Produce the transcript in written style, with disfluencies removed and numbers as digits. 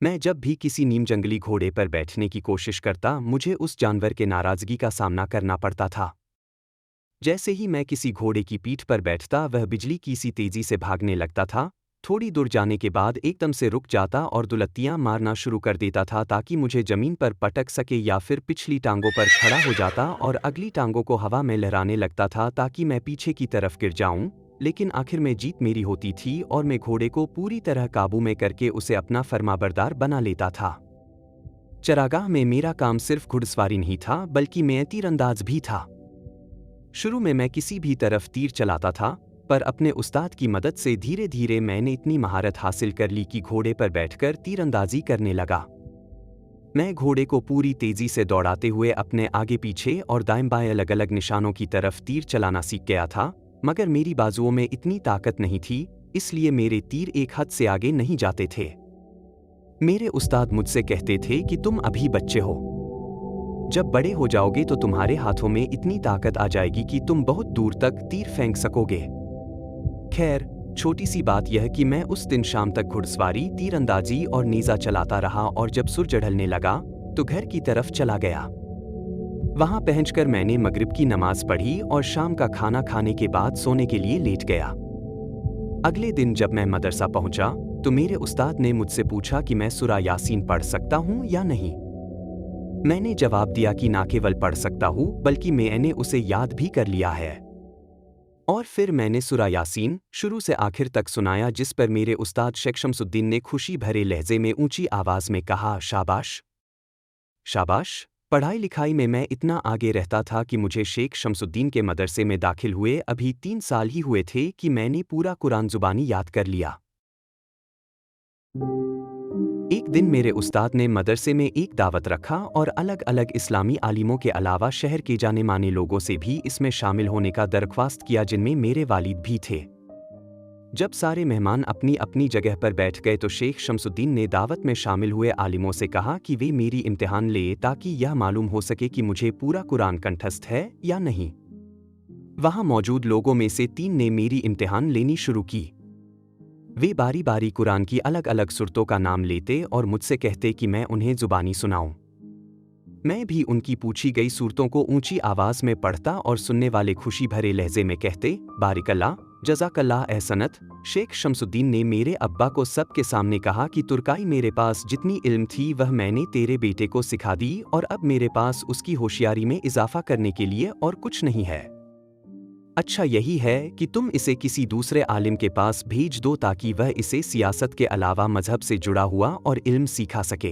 मैं जब भी किसी नीम जंगली घोड़े पर बैठने की कोशिश करता, मुझे उस जानवर के नाराजगी का सामना करना पड़ता था। जैसे ही मैं किसी घोड़े की पीठ पर बैठता, वह बिजली की सी तेजी से भागने लगता था। थोड़ी दूर जाने के बाद एकदम से रुक जाता और दुलत्तियां मारना शुरू कर देता था ताकि मुझे जमीन पर पटक सके, या फिर पिछली टांगों पर खड़ा हो जाता और अगली टांगों को हवा में लहराने लगता था ताकि मैं पीछे की तरफ गिर जाऊं। लेकिन आखिर में जीत मेरी होती थी और मैं घोड़े को पूरी तरह काबू में करके उसे अपना फरमाबरदार बना लेता था। चरागाह में मेरा काम सिर्फ घुड़सवारी नहीं था, बल्कि मैं तीरंदाज भी था। शुरू में मैं किसी भी तरफ तीर चलाता था, पर अपने उस्ताद की मदद से धीरे धीरे मैंने इतनी महारत हासिल कर ली कि घोड़े पर बैठकर तीरंदाजी करने लगा। मैं घोड़े को पूरी तेजी से दौड़ाते हुए अपने आगे पीछे और दाएं बाएं अलग अलग निशानों की तरफ तीर चलाना सीख गया था, मगर मेरी बाजुओं में इतनी ताकत नहीं थी, इसलिए मेरे तीर एक हद से आगे नहीं जाते थे। मेरे उस्ताद मुझसे कहते थे कि तुम अभी बच्चे हो, जब बड़े हो जाओगे तो तुम्हारे हाथों में इतनी ताकत आ जाएगी कि तुम बहुत दूर तक तीर फेंक सकोगे। खैर, छोटी सी बात यह कि मैं उस दिन शाम तक घुड़सवारी, तीरंदाजी और नीज़ा चलाता रहा, और जब सूरज ढलने लगा तो घर की तरफ चला गया। वहां पहुंचकर मैंने मगरिब की नमाज पढ़ी और शाम का खाना खाने के बाद सोने के लिए लेट गया। अगले दिन जब मैं मदरसा पहुंचा तो मेरे उस्ताद ने मुझसे पूछा कि मैं सूरा यासीन पढ़ सकता हूं या नहीं। मैंने जवाब दिया कि ना केवल पढ़ सकता हूं, बल्कि मैंने उसे याद भी कर लिया है। और फिर मैंने सूरा यासीन शुरू से आखिर तक सुनाया, जिस पर मेरे उस्ताद शेख शमसुद्दीन ने खुशी भरे लहजे में ऊंची आवाज में कहा, शाबाश शाबाश। पढ़ाई लिखाई में मैं इतना आगे रहता था कि मुझे शेख शमसुद्दीन के मदरसे में दाखिल हुए अभी 3 साल ही हुए थे कि मैंने पूरा कुरान जुबानी याद कर लिया। एक दिन मेरे उस्ताद ने मदरसे में एक दावत रखा और अलग अलग इस्लामी आलिमों के अलावा शहर के जाने माने लोगों से भी इसमें शामिल होने का दरख्वास्त किया, जिनमें मेरे वालिद भी थे। जब सारे मेहमान अपनी अपनी जगह पर बैठ गए तो शेख शमसुद्दीन ने दावत में शामिल हुए आलिमों से कहा कि वे मेरी इम्तिहान ले, ताकि यह मालूम हो सके कि मुझे पूरा कुरान कंठस्थ है या नहीं। वहां मौजूद लोगों में से 3 ने मेरी इम्तिहान लेनी शुरू की। वे बारी बारी कुरान की अलग अलग सूरतों का नाम लेते और मुझसे कहते कि मैं उन्हें जुबानी सुनाऊं। मैं भी उनकी पूछी गई सूरतों को ऊंची आवाज में पढ़ता और सुनने वाले खुशी भरे लहजे में कहते, बारिकल्लाह, जज़ाकल्लाह एहसनत। शेख शमसुद्दीन ने मेरे अब्बा को सबके सामने कहा कि तुर्काई मेरे पास जितनी इल्म थी वह मैंने तेरे बेटे को सिखा दी, और अब मेरे पास उसकी होशियारी में इजाफा करने के लिए और कुछ नहीं है। अच्छा यही है कि तुम इसे किसी दूसरे आलिम के पास भेज दो ताकि वह इसे सियासत के अलावा मजहब से जुड़ा हुआ और इल्म सीखा सके।